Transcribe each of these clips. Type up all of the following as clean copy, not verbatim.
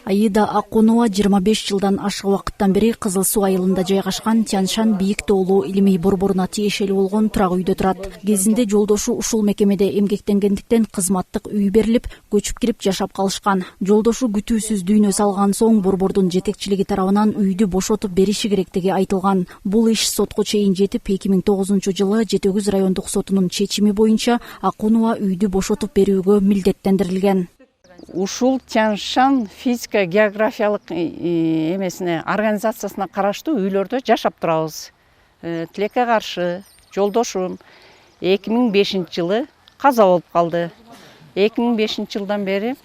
Аида Акунова 25 жылдан ашык убакыттан бери Кызыл Суу айылында жайгашкан Тяньшан бийик тоолуу илимий борборуна тиешелүү болгон турак үйдө турат. Кезинде жолдошу ушул мекемеде эмгектенгендиктен кызматтык үй берилип, көчүп кирип жашап калышкан. Жолдошу күтүүсүз дүйнө салган соң борбордун жетекчилиги тарабынан үйдү бошотуп бериши керектиги айтылган. Бул иш сотко чейин жетип, 2009 жылы Жети Өгүз райондук сотунун чечими боюнча Акунова үйдү бошотуп берүүгө милдеттендирилген. Ушул Тяньшан физика-географиялык эмесине организациясына караштуу үйлөрдө жашап турабыз. Тилекке каршы жолдошум 2005 жылы каза болуп калды. 2005 жылдан бери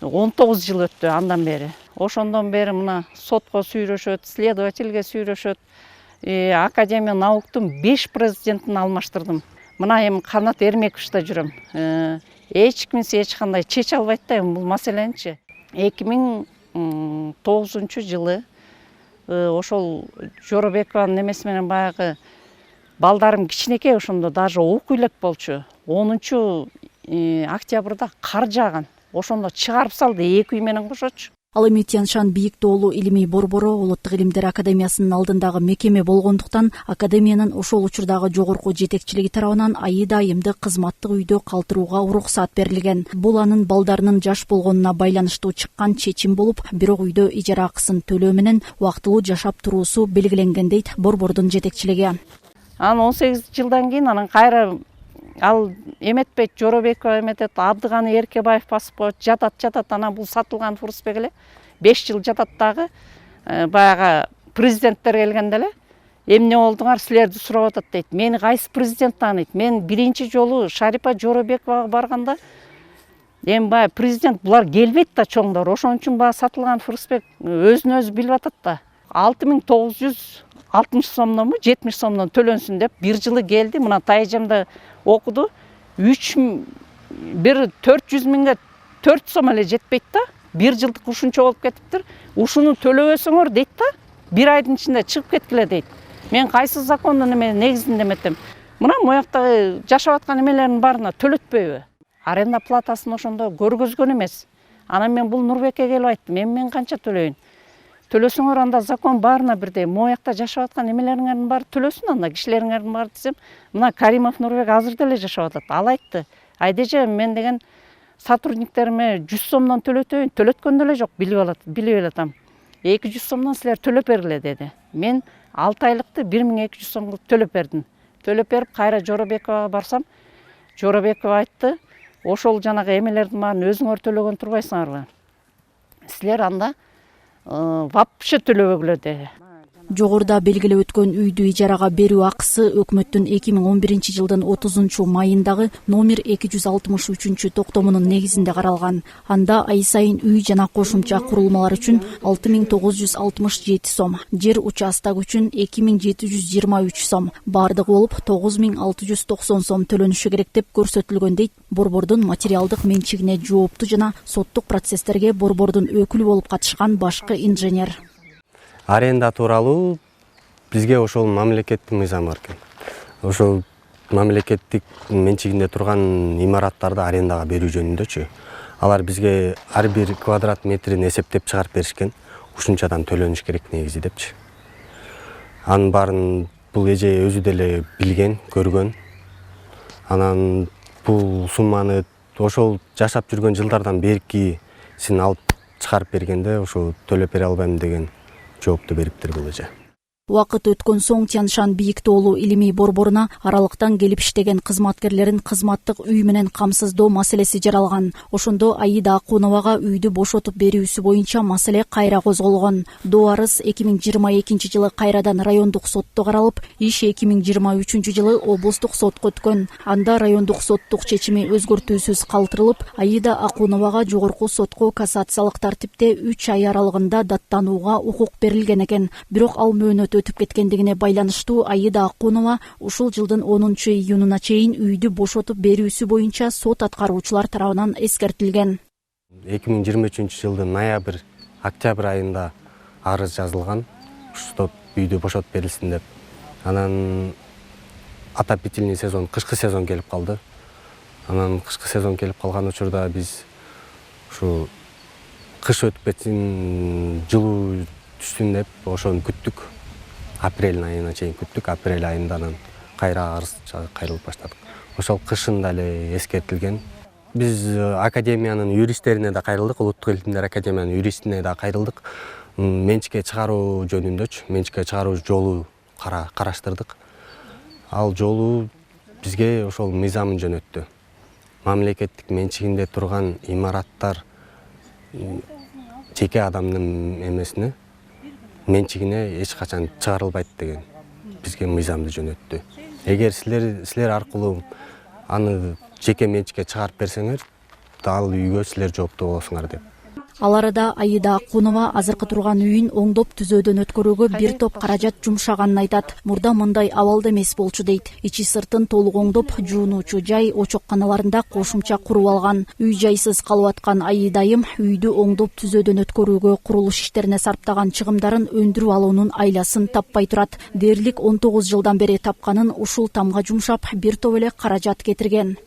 19 жыл өттү андан бери. Ошондон бери мына сотко сүйрөшөт, следовательге сүйрөшөт. Академия науктун 5 президентин алмаштырдым. Мына эми Канат Эрмековичте жүрөм. Эч кимсе эч кандай чече албайт да бул маселеничи. 2009 жылы ошол Жоробекованын эмеси менен баягы балдарым кичинекей, ошондо даже окуй элек болчу. 10 октябрда кар жааган. Ошондо чыгарып салды, 2 үй менен кошочу. Ал эми Тяньшан бийик тоолуу илимий борбору Улуттук илимдер академиясынын алдындагы мекеме болгондуктан академиянын ошол учурдагы жогорку жетекчилиги тарабынан Аида айымды кызматтык үйдө калтырууга уруксат берилген. Бул анын балдарынын жаш болгонуна байланыштуу чыккан чечим болуп, бирок үйдө ижара акысын төлөө менен убактылуу жашап туруусу белгиленген дейт борбордун жетекчилиги. 18 жылдан кийин анан кайра ал эметпейт, Жоробекова эметет, Абдыганы Эркебаев басып коет, жатат, анан бул сатылган Фурсбек эле 5 жыл жатат дагы. Баягы президенттер келгенде эле эмне болдуңар, силерди сурап атат дейт. Мени кайсы президент тааныйт? Мен биринчи жолу Шарипа Жоробековага барганда эми баягы президент булар келбейт да чоңдор. Ошон үчүн баягы сатылган Фурсбек өзүн өзү билип атат да. 6960 сомдонбу, 70 сомдон төлөнсүн деп 1 жылы келди. Мына Тайжамда окуду. 400 миңге 4 сом эле жетпейт да. 1 жылдык ушунча болуп кетиптир. Ушуну төлөбөсөңөр дейт да, 1 айдын ичинде чыгып кеткиле дейт. Мен кайсы закондун негизинде эметем? Мына мояктагы жашап аткан эмелердин баарына төлөтпөйбү? Аренда платасын ошондо көргөзгөн эмес. Анан мен бул Нурбекке келип айттым, мен канча төлөйүн? Төлөсөңөр анда закон баарына бирдей. Моякта жашап аткан эмелериңердин баары төлөсүн анда кишилериңердин баары десем, мына Каримов Нурбек азыр деле жашап атат. Ал айтты: "Айдеже, мен деген сотрудниктериме 100 сомдон төлөтөйүн, төлөткөн деле жок, билип элатам. 200 сомдон силер төлөп бергиле" деди. Мен 6 айлыкты 1200 сомго төлөп бердим. Төлөп берип кайра Жоробековага барсам, Жоробекова айтты: "Ошол жанагы эмелердин баарын өзүңөр төлөгөн турбайсыңарбы? Силер анда вообще төлөбөгүлө" деди. Жогоруда белгилеп өткөн үйдү ижарага берүү акысы өкмөттүн 2011 жылдын 30 майындагы номер 263 токтомунун негизинде каралган. Анда ай сайын үй жана кошумча курулмалар үчүн 6967 сом, жер участок үчүн 2723 сом, бардыгы болуп 9690 сом төлөнүшү керек деп көрсөтүлгөн дейт борбордун материалдык менчигине жооптуу жана соттук процесстерге борбордун өкүлү болуп катышкан башкы инженер. Аренда тууралуу бизге ошол мамлекеттин мыйзамы бар экен. Ошол мамлекеттик менчигинде турган имараттарды арендага берүү жөнүндөчү. Алар бизге ар бир квадрат метрин эсептеп чыгарып беришкен. Ушунчадан төлөнүш керек негизи депчи. Анын баарын бул эже өзү деле билген, көргөн. Анан бул сумманы ошол жашап жүргөн жылдардан беркисин алып чыгарып бергенде ошол төлөп бере албайм деген жоопту бериптир бул эже. Убакыт өткөн соң Тяньшан бийик тоолуу илимий борборуна аралыктан келип иштеген кызматкерлерин кызматтык үй менен камсыздоо маселеси жаралган. Ошондо Аида Акуновага үйдү бошотуп берүүсү боюнча маселе кайра козголгон. Доо арыз 2022 жылы кайрадан райондук сотто каралып, иш 2023 жылы облустук сотко өткөн. Анда райондук соттук чечими өзгөртүүсүз калтырылып, Аида Акуновага жогорку сотко кассациялык тартипте 3 ай аралыгында даттанууга укук берилген экен. Бирок ал мөөнөт өтүп кеткендигине байланыштуу Аида Акунова ушул жылдын 10 июнуна чейин үйдү бошотуп берүүсү боюнча сот аткаруучулар тарабынан эскертилген. 2023 жылдын ноябрь, октябрь айында арыз жазылган, ушул үйдү бошотуп берилсин деп. Анан отопительный сезон, кышкы сезон келип калды. Анан кышкы сезон келип калган учурда биз ушу кыш өтүп кетсин, жылуу түшсүн деп ошону күттүк. Апрель айына чейин күттүк. Апрель айында анан кайра арыз кайрылып баштадык. Ошол кышында эле эскертилген. Биз академиянын юристтерине да кайрылдык, Улуттук илимдер академиянын юристине да кайрылдык. Менчикке чыгаруу жөнүндө, менчикке чыгаруу жолу караштырдык. Ал жолу бизге ошол мыйзамын жөнөттү. Мамлекеттик менчигинде турган имараттар жеке адамдын эмесине, менчигине эч качан чыгарылбайт деген бизге мыйзамды жөнөттү. Эгер силер аркылуу аны жеке менчикке чыгарып берсеңер, ал үйгө силер жооптуу болосуңар деп. Ал арада Аида Акунова азыркы турган үйүн оңдоп түзөөдөн өткөрүүгө бир топ каражат жумшаганын айтат. Мурда мындай абалда эмес болчу дейт. Ичи сыртын толук оңдоп, жуунуучу жай, очокканаларында кошумча куруп алган. Үй жайсыз калып аткан Аидайым үйдү оңдоп түзөөдөн өткөрүүгө курулуш иштерине сарптаган чыгымдарын өндүрүп алуунун айласын таппай турат. Дээрлик 19 жылдан бери тапканын ушул тамга жумшап, бир топ эле каражат кетирген.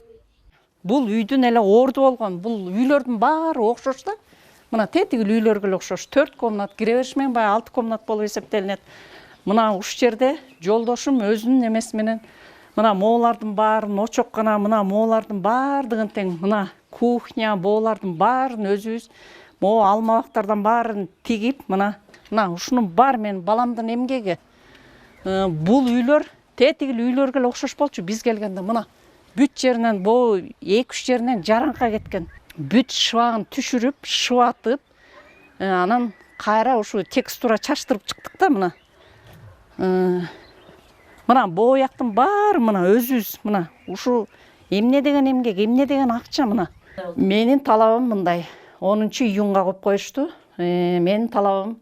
Бул үйдүн эле орду болгон. Бул үйлөрдүн баары окшош да. Мына тетигил үйлөргө эле окшош. 4 комнат, кире бериш менен баягы 6 комнат болуп эсептелинет. Мына уш жерде жолдошум өзүнүн эмеси менен мына моолардын баарын, очоккана, мына моолардын баардыгын тең, мына кухня, боолардын баарын өзүбүз, могу алмабактардан баарын тигип, мына ушунун баары менин баламдын эмгеги. Бул үйлөр тетигил үйлөргө эле окшош болчу биз келгенде. Мына бүт жеринен, боо 2-3 жеринен жараңка кеткен. Бүт шыбагын түшүрүп, шыбатып, анан кайра ушу текстура чачтырып чыктык да мына. Мына боо яктын баары мына өзүбүз, мына ушу эмне деген эмгек, эмне деген акча мына. Менин талабым мындай. 10-июнга коюп коюшту. Менин талабым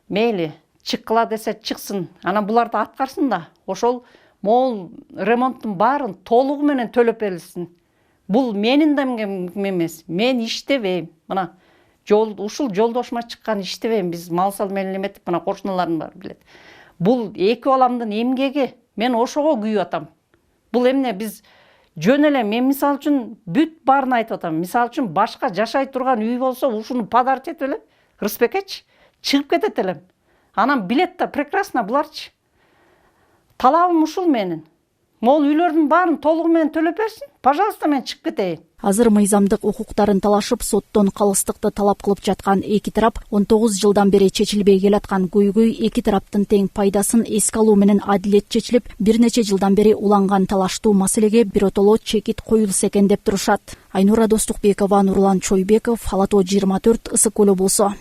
мейли чыккыла десе чыксын. Анан буларды аткарсын да, ошол могул ремонттун баарын толугу менен төлөп берилсин. Бул менин да эмес. Мен иштебейм. Мына ушул жолдошума чыккан иштебейм. Биз мал сал менен эметип, мына кошуналарым бар билет. Бул эки баламдын эмгеги. Мен ошого күйүп атам. Бул эмне биз жөн эле, мен мисалы үчүн бүт баарын айтып атам. Мисалы үчүн башка жашай турган үй болсо, ушуну подарить этип эле, Рысбекечи чыгып кетет элем. Анан билет да прекрасно буларчы. Талабым ушул менин. Могул үйлөрдүн баарын толугу менен төлөп берсин. Пожалуйста, мен чыгып кетейин. Азыр мыйзамдык укуктарын талашып, соттон калыстыкты талап кылып жаткан эки тарап 19 жылдан бери чечилбей келаткан көйгөй эки тараптын тең пайдасын эске алуу менен адилет чечилип, бир нече жылдан бери уланган талаштуу маселеге биротоло чекит коюлса экен деп турушат. Айнура Достукбекова, Нурлан Чойбеков, Ала Тоо 24, Ысык Көл облусу.